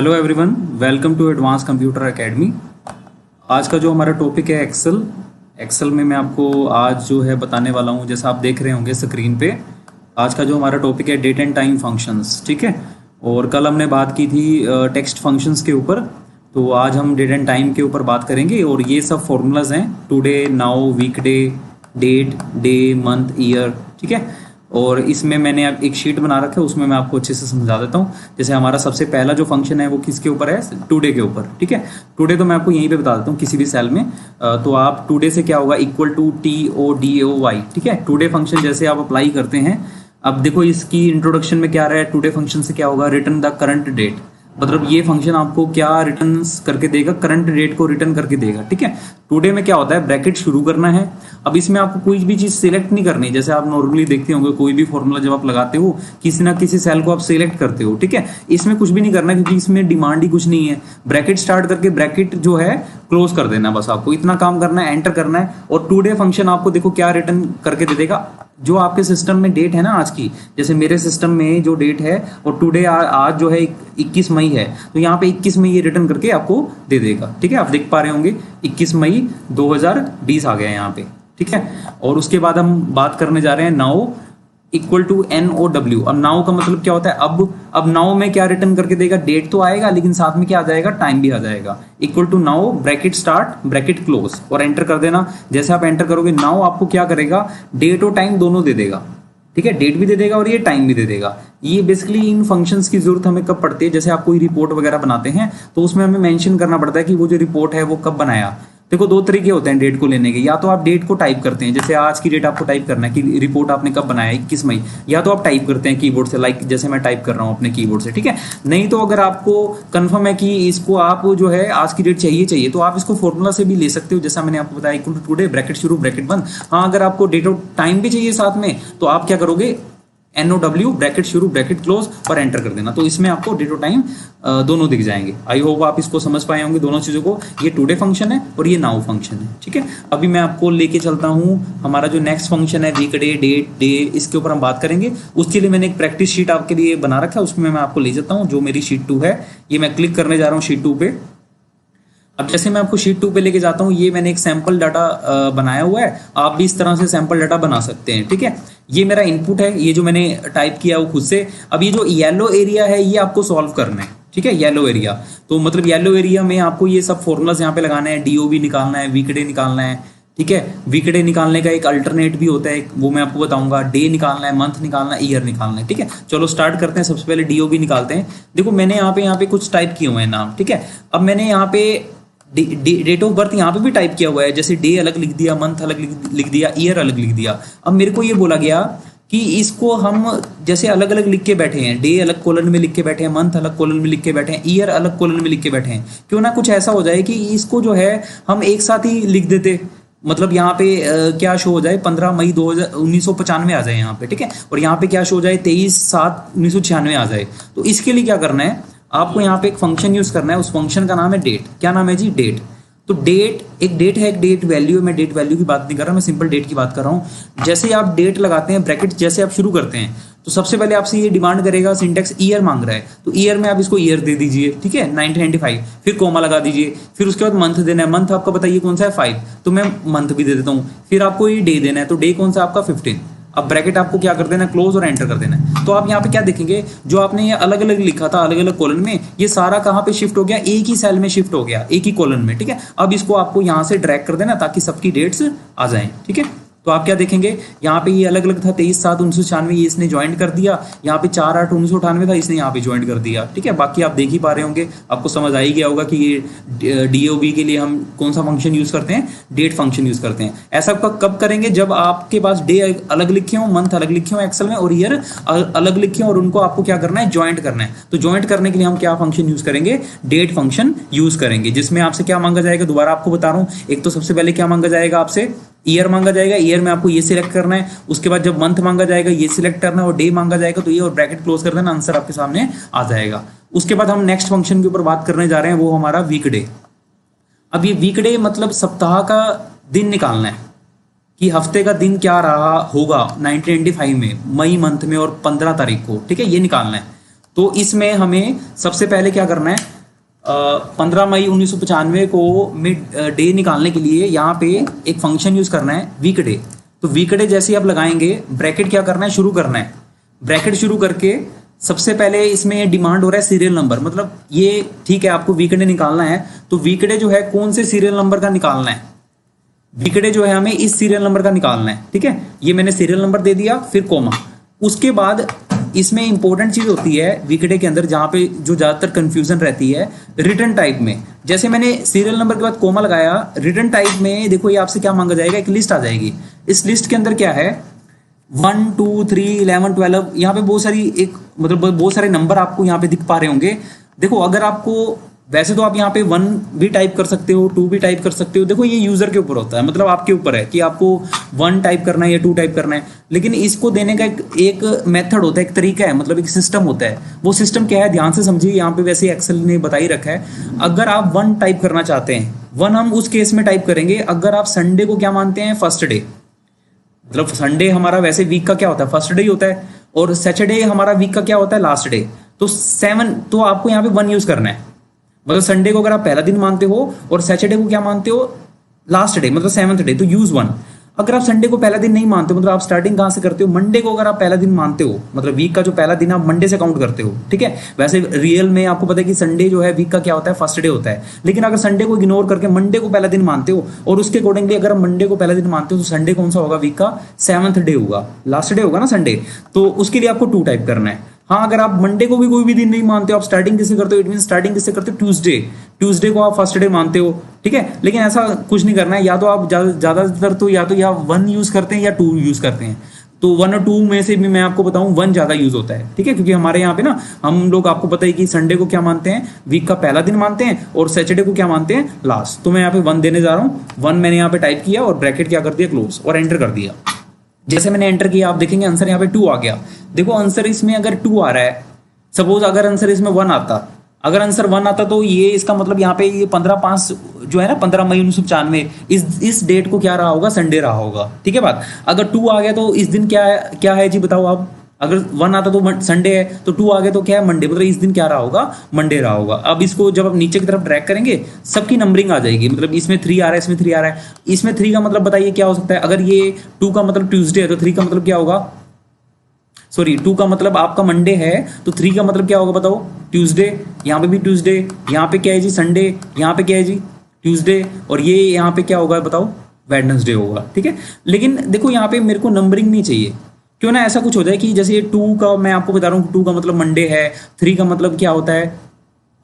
Hello everyone, welcome to advance computer academy. आज का जो हमारा टॉपिक है एक्सेल में मैं आपको आज जो है बताने वाला हूँ। जैसा आप देख रहे होंगे स्क्रीन पे, आज का जो हमारा टॉपिक है डेट एंड टाइम फंक्शंस। ठीक है, और कल हमने बात की थी टेक्स्ट फंक्शंस के ऊपर, तो आज हम डेट एंड टाइम के ऊपर बात करेंगे। और ये सब फॉर्मूलाज हैं, टुडे, नाउ, वीकडे, डेट, डे, मंथ, ईयर। ठीक है, और इसमें मैंने अब एक शीट बना रखा है, उसमें मैं आपको अच्छे से समझा देता हूँ। जैसे हमारा सबसे पहला जो फंक्शन है वो किसके ऊपर है? टुडे के ऊपर। ठीक है, टुडे तो मैं आपको यहीं पे बता देता हूँ किसी भी सेल में। तो आप टुडे से क्या होगा, इक्वल टू TODAY। ठीक है, टुडे फंक्शन जैसे आप अप्लाई करते हैं, अब देखो इसकी इंट्रोडक्शन में क्या रहा है, टुडे फंक्शन से क्या होगा, रिटर्न द करंट डेट। मतलब ये फंक्शन आपको क्या रिटर्न करके देगा, करंट डेट को रिटर्न करके देगा। ठीक है, टुडे में क्या होता है, ब्रैकेट शुरू करना है। अब इसमें आपको कोई भी चीज सिलेक्ट नहीं करनी, जैसे आप नॉर्मली देखते होंगे कोई भी फॉर्मूला जब आप लगाते हो किसी ना किसी सेल को आप सिलेक्ट करते हो। ठीक है, इसमें कुछ भी नहीं करना क्योंकि इसमें डिमांड ही कुछ नहीं है। ब्रैकेट स्टार्ट करके ब्रैकेट जो है क्लोज कर देना, बस आपको इतना काम करना है, एंटर करना है। और टुडे फंक्शन आपको देखो क्या रिटर्न करके दे देगा, जो आपके सिस्टम में डेट है ना आज की, जैसे मेरे सिस्टम में जो डेट है और टुडे आज जो है 21 मई है, तो यहाँ पे 21 मई ये रिटर्न करके आपको दे देगा। ठीक है, आप देख पा रहे होंगे 21 मई 2020 आ गया यहाँ पे। ठीक है, और उसके बाद हम बात करने जा रहे हैं नाउ इक्वल टू NOW। अब नाउ का मतलब क्या होता है, अब नाउ में क्या रिटर्न करके देगा, डेट तो आएगा लेकिन साथ में क्या आ जाएगा, टाइम भी आ जाएगा। Equal to now bracket start bracket close और एंटर कर देना। जैसे आप एंटर करोगे नाउ आपको क्या करेगा, डेट और टाइम दोनों दे देगा। ठीक है, डेट भी दे देगा और ये टाइम भी दे देगा। ये बेसिकली इन फंक्शंस की जरूरत हमें कब पड़ती है, जैसे आप कोई रिपोर्ट वगैरह बनाते हैं तो उसमें हमें मेंशन करना पड़ता है कि वो जो रिपोर्ट है वो कब बनाया। देखो दो तरीके होते हैं डेट को लेने के, या तो आप डेट को टाइप करते हैं, जैसे आज की डेट आपको टाइप करना है कि रिपोर्ट आपने कब बनाया 21 मई, या तो आप टाइप करते हैं कीबोर्ड से, लाइक जैसे मैं टाइप कर रहा हूँ अपने कीबोर्ड से। ठीक है, नहीं तो अगर आपको कंफर्म है कि इसको आप जो है आज की डेट चाहिए तो आप इसको फॉर्मूला से भी ले सकते हो, जैसा मैंने आपको बताया इक्वल टू टुडे ब्रैकेट शुरू ब्रैकेट बंद। हाँ, अगर आपको डेट और टाइम भी चाहिए साथ में तो आप क्या करोगे, NOW ब्रैकेट शुरू ब्रैकेट क्लोज और एंटर कर देना, तो इसमें आपको डेट और टाइम दोनों दिख जाएंगे। आई होप आप इसको समझ पाए होंगे दोनों चीजों को। ये टुडे फंक्शन है और ये नाउ फंक्शन है। ठीक है, अभी मैं आपको लेके चलता हूँ हमारा जो नेक्स्ट फंक्शन है वीकडे, डेट, डे, इसके ऊपर हम बात करेंगे। उसके लिए मैंने एक प्रैक्टिस शीट आपके लिए बना रखा है, उसमें मैं आपको ले जाता हूँ। जो मेरी शीट 2 है, ये मैं क्लिक करने जा रहा हूँ शीट 2 पे। अब जैसे मैं आपको शीट 2 पे लेके जाता हूँ, ये मैंने एक सैंपल डाटा बनाया हुआ है, आप भी इस तरह से सैंपल डाटा बना सकते हैं। ठीक है, ये मेरा इनपुट है, ये जो मैंने टाइप किया वो खुद से। अब ये जो येलो एरिया है ये आपको सॉल्व करना है। ठीक है, येलो एरिया, तो मतलब येलो एरिया में आपको ये सब फॉर्मूलाज यहाँ पे लगाना है, DOB निकालना है, वीकडे निकालना है। ठीक है, वीकडे निकालने का एक अल्टरनेट भी होता है, वो मैं आपको बताऊंगा। डे निकालना है, मंथ निकालना है, ईयर निकालना है। ठीक है, चलो स्टार्ट करते हैं। सबसे पहले DOB निकालते हैं। देखो मैंने यहाँ पे कुछ टाइप किए हुए हैं नाम। ठीक है, अब मैंने यहाँ पे डेट ऑफ बर्थ यहाँ पे भी टाइप किया हुआ है, जैसे डे अलग लिख दिया, मंथ अलग लिख दिया, ईयर अलग लिख दिया। अब मेरे को ये बोला गया कि इसको हम जैसे अलग अलग लिख के बैठे हैं, डे अलग कॉलन में लिख के बैठे हैं, मंथ अलग कॉलन में लिख के बैठे हैं, ईयर अलग कॉलन में लिख के बैठे हैं, क्यों ना कुछ ऐसा हो जाए कि इसको जो है हम एक साथ ही लिख देते। मतलब यहाँ पे क्या शो हो जाए, 15 मई 1995 आ जाए यहाँ पे। ठीक है, और यहाँ पे क्या शो हो जाए, 23/7/1996 आ जाए। तो इसके लिए क्या करना है, आपको यहाँ पे एक फंक्शन यूज करना है, उस फंक्शन का नाम है डेट। क्या नाम है जी, डेट। तो डेट एक डेट है, एक डेट वैल्यू। मैं डेट वैल्यू की बात नहीं कर रहा, मैं सिंपल डेट की बात कर रहा हूँ। जैसे आप डेट लगाते हैं, ब्रैकेट जैसे आप शुरू करते हैं, तो सबसे पहले आपसे ये डिमांड करेगा, सिंटेक्स ईयर मांग रहा है, तो ईयर में आप इसको ईयर दे दीजिए। ठीक है, 1995, फिर कोमा लगा दीजिए। फिर उसके बाद मंथ देना है, मंथ आपका बताइए कौन सा है, 5, तो मैं मंथ भी दे देता हूँ। फिर आपको ये डे देना है, तो डे कौन सा आपका 15। अब ब्रैकेट आपको क्या कर देना है, क्लोज और एंटर कर देना है। तो आप यहाँ पे क्या देखेंगे, जो आपने ये अलग अलग लिखा था अलग अलग कॉलम में, ये सारा कहाँ पे शिफ्ट हो गया, एक ही सेल में शिफ्ट हो गया, एक ही कॉलम में। ठीक है, अब इसको आपको यहाँ से ड्रैग कर देना ताकि सबकी डेट्स आ जाएं। ठीक है, तो आप क्या देखेंगे, यहाँ पे ये अलग अलग था, 23/7/1996 ये इसने ज्वाइन कर दिया, यहाँ पे 4/8/1998 था, इसने यहाँ पे ज्वाइन कर दिया। ठीक है, बाकी आप देख ही पा रहे होंगे, आपको समझ आ ही गया होगा कि ये DOB के लिए हम कौन सा फंक्शन यूज करते हैं, डेट फंक्शन यूज करते हैं। ऐसा कब करेंगे, जब आपके पास डे अलग लिखे हो, मंथ अलग लिखे हो एक्सेल में, और ईयर अलग लिखे हो, और उनको आपको क्या करना है, ज्वाइंट करना है। तो ज्वाइंट करने के लिए हम क्या फंक्शन यूज करेंगे, डेट फंक्शन यूज करेंगे, जिसमें आपसे क्या मांगा जाएगा, दोबारा आपको बता रहा हूँ। एक तो सबसे पहले क्या मांगा जाएगा आपसे, ईयर मांगा जाएगा, ईयर में आपको ये सिलेक्ट करना है। उसके बाद जब मंथ मांगा जाएगा ये सिलेक्ट करना है, और डे मांगा जाएगा तो ये, और ब्रैकेट क्लोज कर देना, आंसर आपके सामने आ जाएगा। उसके बाद हम नेक्स्ट फंक्शन के ऊपर बात करने जा रहे हैं, वो हमारा वीकडे। अब ये वीकडे मतलब सप्ताह का दिन निकालना है कि हफ्ते का दिन क्या रहा होगा 1995 में, मई मंथ में और 15 तारीख को। ठीक है, ये निकालना है। तो इसमें हमें सबसे पहले क्या करना है, 15 मई 1995 को मिड डे निकालने के लिए यहाँ पे एक फंक्शन यूज करना है वीक डे। तो वीक डे जैसे ही आप लगाएंगे, ब्रैकेट क्या करना है, शुरू करना है। ब्रैकेट शुरू करके सबसे पहले इसमें डिमांड हो रहा है सीरियल नंबर, मतलब ये ठीक है आपको वीकडे निकालना है, तो वीकडे जो है कौन से सीरियल नंबर का निकालना है, वीकडे जो है हमें इस सीरियल नंबर का निकालना है। ठीक है, ये मैंने सीरियल नंबर दे दिया, फिर कोमा। उसके बाद इसमें इंपॉर्टेंट चीज होती है वीकडे के अंदर, जहां पे जो ज्यादातर कंफ्यूजन रहती है रिटर्न टाइप में। जैसे मैंने सीरियल नंबर के बाद कोमा लगाया, रिटर्न टाइप में देखो ये आपसे क्या मांगा जाएगा, एक लिस्ट आ जाएगी। इस लिस्ट के अंदर क्या है, 1 2 3 11 12, यहाँ पे बहुत सारी एक मतलब बहुत सारे नंबर आपको यहाँ पे दिख पा रहे होंगे। देखो अगर आपको, वैसे तो आप यहाँ पे 1 भी टाइप कर सकते हो, 2 भी टाइप कर सकते हो, देखो ये यूजर के ऊपर होता है, मतलब आपके ऊपर है कि आपको 1 टाइप करना है या 2 टाइप करना है। लेकिन इसको देने का एक मेथड होता है, एक तरीका है, मतलब एक सिस्टम होता है। वो सिस्टम क्या है, ध्यान से समझिए, यहाँ पे वैसे एक्सेल ने बता ही रखा है। अगर आप 1 टाइप करना चाहते हैं, 1 हम उस केस में टाइप करेंगे अगर आप संडे को क्या मानते हैं, फर्स्ट डे। मतलब संडे हमारा वैसे वीक का क्या होता है, फर्स्ट डे ही होता है, और सैटरडे हमारा वीक का क्या होता है, लास्ट डे। तो 7, तो आपको यहाँ पे 1 यूज करना है। मतलब संडे को अगर आप पहला दिन मानते हो और सैटरडे को क्या मानते हो, लास्ट डे, मतलब 7th डे, तो यूज 1। अगर आप संडे को पहला दिन नहीं मानते, मतलब आप स्टार्टिंग कहां से करते हो, मंडे को अगर आप पहला दिन मानते हो, मतलब वीक का जो पहला दिन आप मंडे से काउंट करते हो। ठीक है, वैसे रियल में आपको पता है कि संडे जो है वीक का क्या होता है, फर्स्ट डे होता है। लेकिन अगर संडे को इग्नोर करके मंडे को पहला दिन मानते हो, और उसके अकॉर्डिंगली अगर मंडे को पहला दिन मानते हो, तो संडे कौन सा होगा, वीक का 7th डे होगा, लास्ट डे होगा ना संडे। तो उसके लिए आपको 2 टाइप करना है। हाँ, अगर आप मंडे को भी कोई भी दिन नहीं मानते हो, आप स्टार्टिंग किससे करते हो, इट मीन स्टार्टिंग किससे करते हो, ट्यूसडे। ट्यूसडे को आप फर्स्ट डे मानते हो। ठीक है, लेकिन ऐसा कुछ नहीं करना है, या तो आप ज्यादातर तो या 1 यूज करते हैं या 2 यूज करते हैं। तो 1 और 2 में से भी मैं आपको बताऊं, 1 ज्यादा यूज होता है। ठीक है, क्योंकि हमारे यहाँ पे ना हम लोग, आपको पता है कि संडे को क्या मानते हैं, वीक का पहला दिन मानते हैं, और सैटरडे को क्या मानते हैं, लास्ट। तो मैं यहाँ पे 1 देने जा रहा हूँ। 1 मैंने यहाँ पे टाइप किया और ब्रैकेट क्या कर दिया, क्लोज, और एंटर कर दिया। जैसे मैंने एंटर किया, आप देखेंगे आंसर यहाँ पे 2 आ गया। देखो आंसर इसमें अगर 2 आ रहा है, सपोज अगर आंसर इसमें 1 आता, अगर आंसर 1 आता, तो ये इसका मतलब यहाँ पे ये 15/5 जो है ना, 15 मई 1995, इस डेट को क्या रहा होगा, संडे रहा होगा। ठीक है बात। अगर 2 आ गया तो इस दिन क्या है जी, बताओ आप। अगर 1 आता तो संडे है, तो 2 आ गया तो क्या है, मंडे, मतलब इस दिन क्या रहा होगा, मंडे रहा होगा। अब इसको जब आप नीचे की तरफ ड्रैग करेंगे, सबकी नंबरिंग आ जाएगी। मतलब इसमें 3 आ रहा है, इसमें 3 आ रहा है, इसमें 3 का मतलब बताइए क्या हो सकता है। अगर ये 2 का मतलब ट्यूसडे है, तो 3 का मतलब क्या होगा, सॉरी 2 का मतलब आपका मंडे है, तो 3 का मतलब क्या होगा बताओ, ट्यूसडे। यहाँ पे भी ट्यूसडे, यहाँ पे क्या है जी, संडे, यहाँ पे क्या है जी, ट्यूसडे, और ये यहाँ पे क्या होगा बताओ, वेडनेसडे होगा। ठीक है, लेकिन देखो यहाँ पे मेरे को नंबरिंग नहीं चाहिए। क्यों ना ऐसा कुछ हो जाए कि जैसे ये 2 का, मैं आपको बता रहा हूँ 2 का मतलब मंडे है, 3 का मतलब क्या होता है,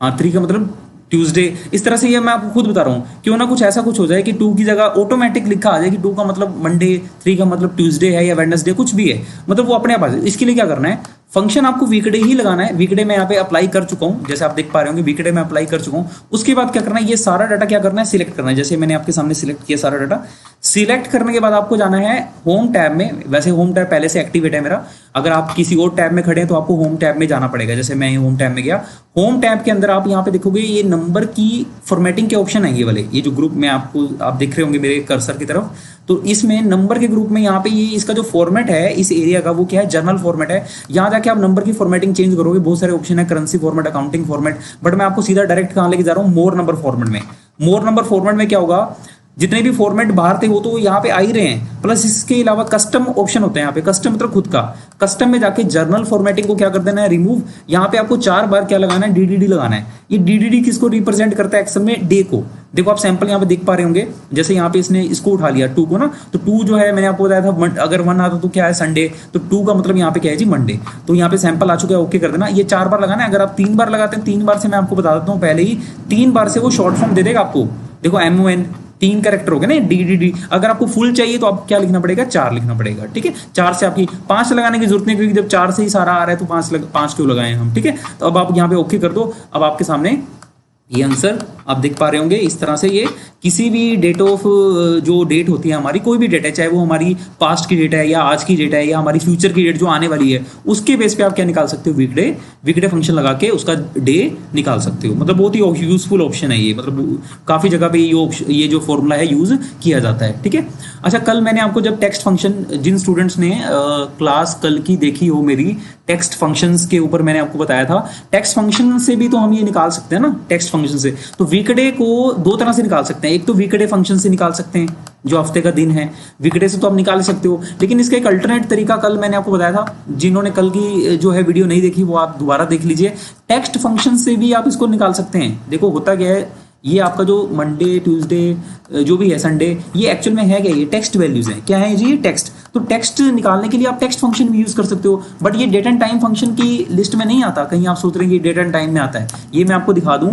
हाँ 3 का मतलब ट्यूसडे। इस तरह से ये मैं आपको खुद बता रहा हूँ। क्यों ना कुछ ऐसा कुछ हो जाए कि 2 की जगह ऑटोमेटिक लिखा आ जाए कि 2 का मतलब मंडे, 3 का मतलब ट्यूसडे है या वेडनेसडे, कुछ भी है, मतलब वो अपने आप आ जाए। इसके लिए क्या करना है, फंक्शन आपको वीकडे ही लगाना है। वीकडे में यहाँ पे अप्लाई कर चुका हूँ, जैसे आप देख पा रहे होंगे वीकडे में अप्लाई कर चुका हूँ। उसके बाद क्या करना है, ये सारा डाटा क्या करना है, सिलेक्ट करना है। जैसे मैंने आपके सामने सिलेक्ट किया सारा डाटा, सिलेक्ट करने के बाद आपको जाना है होम टैब में। वैसे होम टैब पहले से एक्टिवेट है मेरा, अगर आप किसी और टैब में खड़े हैं तो आपको होम टैब में जाना पड़ेगा। जैसे मैं होम टैब में गया, होम टैब के अंदर आप यहाँ पे देखोगे ये नंबर की फॉर्मेटिंग के ऑप्शन है, ये वाले, ये जो ग्रुप में आपको आप देख रहे होंगे मेरे कर्सर की तरफ। तो इसमें नंबर के ग्रुप में यहाँ पे ये इसका जो फॉर्मेट है इस एरिया का, वो क्या है, जर्नल फॉर्मेट है। यहाँ जाके आप नंबर की फॉर्मेटिंग चेंज करोगे, बहुत सारे ऑप्शन है, currency format, accounting format, but मैं आपको सीधा डायरेक्ट कहाँ लेके जा रहा हूँ, मोर नंबर फॉर्मेट में। मोर नंबर फॉर्मेट में क्या होगा, जितने भी फॉर्मेट बाहर थे वो तो यहाँ पे आ ही रहे हैं, प्लस इसके अलावा कस्टम ऑप्शन होते हैं यहाँ पे। कस्टम मतलब खुद का, कस्टम में जाके जर्नल फॉर्मेटिंग को क्या कर देना है, रिमूव। यहाँ पे आपको 4 बार क्या लगाना है, डीडीडी लगाना है। ये डीडीडी किसको रिप्रेजेंट करता है एक्सेल में, डे को। देखो आप सैंपल यहाँ पे देख पा रहे होंगे, जैसे यहाँ पे इसने इसको उठा लिया 2 को ना, तो 2 जो है मैंने आपको बताया था, अगर 1 आता तो क्या है, संडे, तो 2 का मतलब यहाँ पे क्या है जी, मंडे। तो यहाँ पे सैंपल आ चुका है, ओके कर देना। ये 4 बार लगाना है। अगर आप 3 बार लगाते हैं, 3 बार से मैं आपको बता देता हूँ पहले ही, 3 बार से वो शॉर्ट फॉर्म दे देगा आपको। देखो MON 3 कैरेक्टर हो गए ना, DDD। अगर आपको फुल चाहिए तो आप क्या लिखना पड़ेगा, 4 लिखना पड़ेगा। ठीक है, 4 से आपकी 5 लगाने की जरूरत नहीं, क्योंकि जब 4 से ही सारा आ रहा है तो 5 क्यों लगाए हम। ठीक है, तो अब आप यहाँ पे ओके कर दो। अब आपके सामने ये आंसर आप देख पा रहे होंगे इस तरह से ये किसी भी डेट ऑफ जो डेट होती है हमारी, कोई भी डेट है, चाहे वो हमारी पास्ट की डेट है या आज की डेट है या हमारी फ्यूचर की डेट जो आने वाली है, उसके बेस पे आप क्या निकाल सकते हो, वीकडे फंक्शन लगा के उसका डे निकाल सकते हो। मतलब बहुत ही यूजफुल ऑप्शन है ये, मतलब काफ़ी जगह पे ये जो फॉर्मूला है यूज़ किया जाता है। ठीक है। अच्छा, कल मैंने आपको जब टेक्स्ट फंक्शन, जिन स्टूडेंट्स ने क्लास कल की देखी हो मेरी, टेक्स्ट फंक्शंस के ऊपर मैंने आपको बताया था, टेक्स्ट फंक्शन से भी तो हम ये निकाल सकते हैं ना, टेक्स्ट फंक्शन से। तो वीकडे को दो तरह से निकाल सकते हैं। एक तो वीकडे फंक्शन से निकाल सकते हैं, जो हफ्ते का दिन है, वीकडे से तो आप निकाल सकते हो, लेकिन इसका एक अल्टरनेट तरीका कल मैंने आपको बताया था। जिन्होंने कल की जो है वीडियो नहीं देखी वो आप दोबारा देख लीजिए। टेक्स्ट फंक्शन से भी आप इसको निकाल सकते हैं। देखो होता क्या है, ये आपका जो मंडे, ट्यूसडे, जो भी है, संडे, ये एक्चुअल में है क्या, ये टेक्स्ट वैल्यूज हैं। क्या है जी, ये टेक्स्ट। तो टेक्स्ट निकालने के लिए आप टेक्स्ट फंक्शन भी यूज कर सकते हो, बट ये डेट एंड टाइम फंक्शन की लिस्ट में नहीं आता। कहीं आप सोच रहे हैं कि डेट एंड टाइम में आता है, ये मैं आपको दिखा दूं,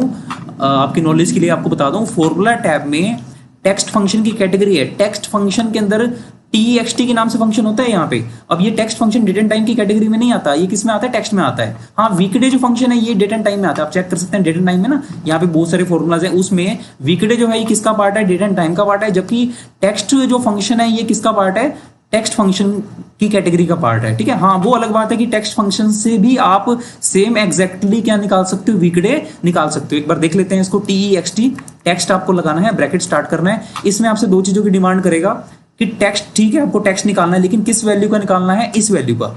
आपकी नॉलेज के लिए आपको बता दूं। फॉर्मूला टैब में टेक्स्ट फंक्शन की कैटेगरी है। टेक्स्ट फंक्शन के अंदर TXT के नाम से फंक्शन होता है यहाँ पे। अब ये text function date and time की कैटेगरी में नहीं आता, ये किस में आता है, टेक्स्ट में आता है। हाँ, वीकडे जो फंक्शन है ये डेट एंड टाइम में आता है, आप चेक कर सकते हैं डेट एंड टाइम में ना, यहाँ पे बहुत सारे फॉर्मूलाज हैं, उसमें वीकडे जो है ये किसका पार्ट है, डेट एंड टाइम का पार्ट है। जबकि टेक्स्ट जो फंक्शन है ये किसका पार्ट है, टेक्स्ट फंक्शन की कैटेगरी का पार्ट है। ठीक है। हाँ, वो अलग बात है कि टेक्स्ट फंक्शन से भी आप सेम एग्जैक्टली क्या निकाल सकते हो, वीकडे निकाल सकते हो। एक बार देख लेते हैं इसको। TEXT, टेक्स्ट आपको लगाना है, ब्रैकेट स्टार्ट करना है। इसमें आपसे दो चीजों की डिमांड करेगा कि टेक्स्ट, ठीक है, आपको टेक्स्ट निकालना है, लेकिन किस वैल्यू का निकालना है, इस वैल्यू का।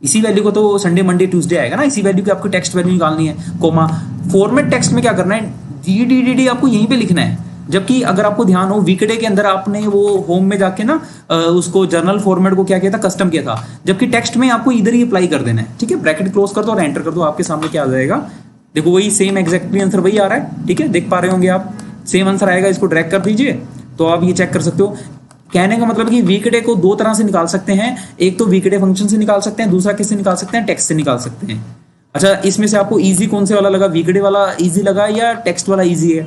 इसी वैल्यू को तो संडे, मंडे, ट्यूसडे आएगा ना, इसी वैल्यू की आपको टेक्स्ट वैल्यू निकालनी है। कोमा फॉर्मेट टेक्स्ट में क्या करना है, GDDD आपको यहीं पे लिखना है। जबकि अगर आपको ध्यान हो, वीकडे के अंदर आपने वो होम में जाके ना उसको जर्नल फॉर्मेट को क्या किया था, कस्टम किया था। जबकि टेक्स्ट में आपको इधर ही अप्लाई कर देना है। ठीक है। ब्रैकेट क्लोज कर दो और एंटर कर दो, आपके सामने क्या आ जाएगा, देखो वही सेम एग्जैक्टली आंसर वही आ रहा है। ठीक है, देख पा रहे होंगे आप, सेम आंसर आएगा। इसको ड्रैग कर दीजिए तो आप ये चेक कर सकते हो। कहने का मतलब कि वीकडे को दो तरह से निकाल सकते हैं, एक तो वीकडे फंक्शन से निकाल सकते हैं, दूसरा किससे निकाल सकते हैं, टेक्स्ट से निकाल सकते हैं। अच्छा, इसमें से आपको इजी कौन से वाला लगा, वीकडे वाला इजी लगा या टेक्स्ट वाला इजी है?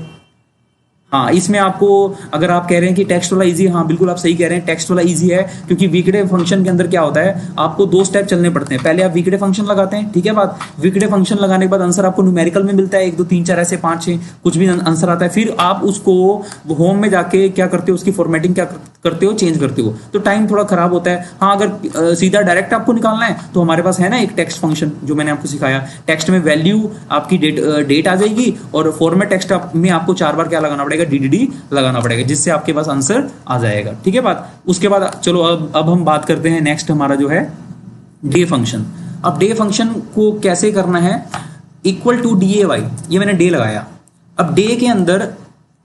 हाँ, इसमें आपको, अगर आप कह रहे हैं कि टेक्स्ट वाला इजी है, हाँ बिल्कुल आप सही कह रहे हैं, टेक्स्ट वाला इजी है। क्योंकि वीकडे फंक्शन के अंदर क्या होता है, आपको दो स्टेप चलने पड़ते हैं। पहले आप वीकडे फंक्शन लगाते हैं, ठीक है बात। वीकडे फंक्शन लगाने के बाद आंसर आपको न्यूमेरिकल में मिलता है, 1 2 3 4 ऐसे 5 6 कुछ भी आंसर आता है। फिर आप उसको होम में जाके क्या करते हो, उसकी फॉर्मेटिंग क्या करते हो, चेंज करते हो, तो टाइम थोड़ा खराब होता है। हाँ, अगर सीधा डायरेक्ट आपको निकालना है तो हमारे पास है ना एक टेक्स्ट फंक्शन जो मैंने आपको सिखाया। टेक्स्ट में वैल्यू आपकी डेट आ जाएगी और फॉर्मेट टेक्स्ट में आपको 4 बार क्या लगाना पड़ेगा, DDD लगाना पड़ेगा, जिससे आपके पास आंसर आ जाएगा। ठीक है बात। उसके बाद चलो अब हम बात करते हैं नेक्स्ट हमारा जो है डे फंक्शन। अब डे फंक्शन को कैसे करना है, इक्वल टू DAY, ये मैंने डे लगाया। अब डे के अंदर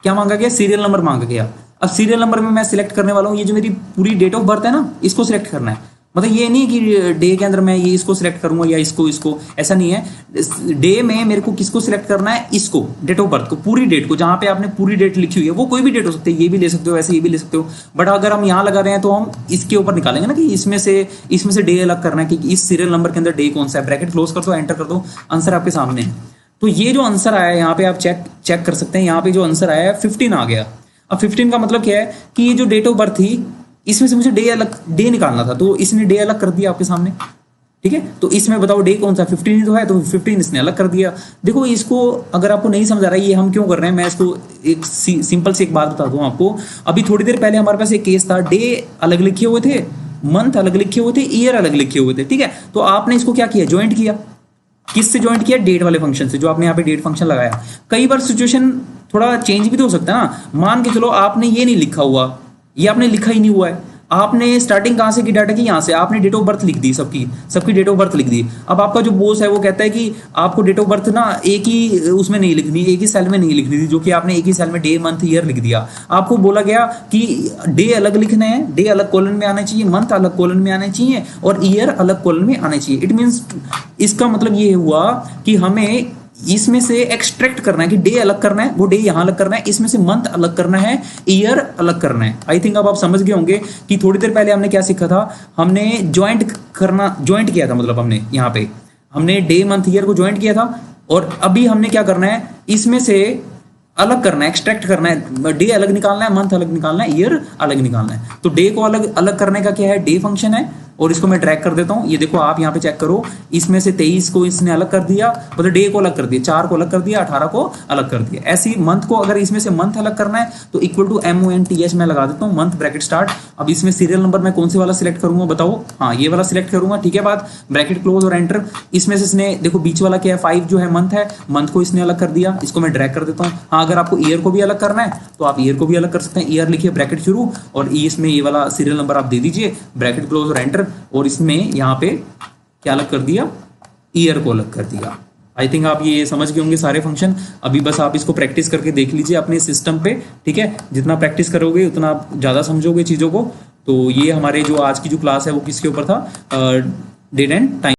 क्या मांगा गया, सीरियल नंबर मांगा गया। अब सीरियल नंबर में मैं सिलेक्ट करने वाला हूँ ये जो मेरी पूरी डेट ऑफ बर्थ है ना, इसको सिलेक्ट करना है। मतलब ये नहीं कि डे के अंदर मैं ये इसको सिलेक्ट करूंगा या इसको, ऐसा नहीं है। डे में मेरे को किसको सिलेक्ट करना है, इसको, डेट ऑफ बर्थ को, पूरी डेट को, जहां पे आपने पूरी डेट लिखी हुई है। वो कोई भी डेट हो सकती है, ये भी ले सकते हो, वैसे ये भी ले सकते हो। बट अगर हम यहाँ लगा रहे हैं तो हम इसके ऊपर निकालेंगे ना कि इसमें से डे अलग करना है, कि इस सीरियल नंबर के अंदर डे कौन सा है। ब्रैकेट क्लोज कर दो, एंटर कर दो, आंसर आपके सामने है। तो ये जो आंसर आया है यहाँ पे आप चेक कर सकते हैं। यहाँ पे जो आंसर आया है 15 आ गया। अब 15 का मतलब क्या है कि ये जो डेट ऑफ बर्थ थी इसमें से मुझे डे निकालना था, तो इसने डे अलग कर दिया आपके सामने। ठीक है, तो इसमें बताओ डे कौन सा, 15 ही तो है, तो 15 इसने अलग कर दिया। देखो इसको अगर आपको नहीं समझ आ रहा है ये हम क्यों कर रहे हैं, मैं इसको एक सिंपल सी एक बात बता दूं आपको। अभी थोड़ी देर पहले हमारे पास एक केस था, डे अलग लिखे हुए थे, मंथ अलग लिखे हुए थे, ईयर अलग लिखे हुए थे। ठीक है, तो आपने इसको क्या किया, ज्वाइंट किया। किससे ज्वाइंट किया, डेट वाले फंक्शन से, जो आपने यहाँ पे डेट फंक्शन लगाया। कई बार सिचुएशन थोड़ा चेंज भी तो हो सकता है ना। मान के चलो आपने ये नहीं लिखा हुआ, ये आपने लिखा ही नहीं हुआ है, आपने स्टार्टिंग कहां से की, डाटा की, यहां से आपने डेट ऑफ बर्थ लिख दी, सबकी डेट ऑफ बर्थ लिख दी। अब आपका जो बॉस है वो कहता है कि आपको डेट ऑफ बर्थ ना एक ही उसमें नहीं लिखनी, एक ही सेल में नहीं लिखनी थी, जो कि आपने एक ही सेल में डे मंथ ईयर लिख दिया। आपको बोला गया कि डे अलग लिखना है, डे अलग कॉलन में आना चाहिए, मंथ अलग कॉलन में आने चाहिए और ईयर अलग कॉलन में आने चाहिए। इट मीन्स इसका मतलब ये हुआ कि हमें इसमें से एक्सट्रैक्ट करना है कि डे अलग करना है, वो डे यहां अलग करना है, इसमें से मंथ अलग करना है, ईयर अलग करना है। आई थिंक अब आप समझ गए होंगे कि थोड़ी देर पहले हमने क्या सीखा था, हमने ज्वाइंट किया था। मतलब हमने यहाँ पे हमने डे मंथ ईयर को ज्वाइंट किया था, और अभी हमने क्या करना है, इसमें से अलग करना है, एक्सट्रैक्ट करना है, डे अलग निकालना है, मंथ अलग निकालना है, ईयर अलग निकालना है। तो डे को अलग अलग करने का क्या है, डे फंक्शन है, और इसको मैं ड्रैग कर देता हूँ। ये देखो आप यहाँ पे चेक करो, इसमें से 23 को इसने अलग कर दिया, मतलब डे को अलग कर दिया, 4 को अलग कर दिया, 18 को अलग कर दिया। ऐसी मंथ को अगर इसमें से मंथ अलग करना है तो इक्वल टू MONTH मैं लगा देता हूँ, मंथ ब्रैकेट स्टार्ट। अब इसमें सीरियल नंबर मैं कौन से वाला सिलेक्ट करूंगा बताओ? हाँ, ये वाला सिलेक्ट करूंगा, ठीक है बात। ब्रैकेट क्लोज और एंटर। इसमें से इसने देखो बीच वाला क्या है, 5 जो है मंथ है, मंथ को इसने अलग कर दिया, इसको मैं ड्रैग कर देता हूँ। हाँ, अगर आपको ईयर को भी अलग करना है तो आप ईयर को भी अलग कर सकते हैं। ईयर लिखिए, ब्रैकेट शुरू, और इसमें ये वाला सीरियल नंबर आप दे दीजिए, ब्रैकेट क्लोज और एंटर। और इसमें यहाँ पे क्या अलग कर दिया, ईयर को अलग कर दिया। आई थिंक आप ये समझ गए होंगे सारे फंक्शन। अभी बस आप इसको प्रैक्टिस करके देख लीजिए अपने सिस्टम पे, ठीक है। जितना प्रैक्टिस करोगे उतना आप ज़्यादा समझोगे चीज़ों को। तो ये हमारे जो आज की जो क्लास है वो किसके ऊपर था, डेट एंड टाइम।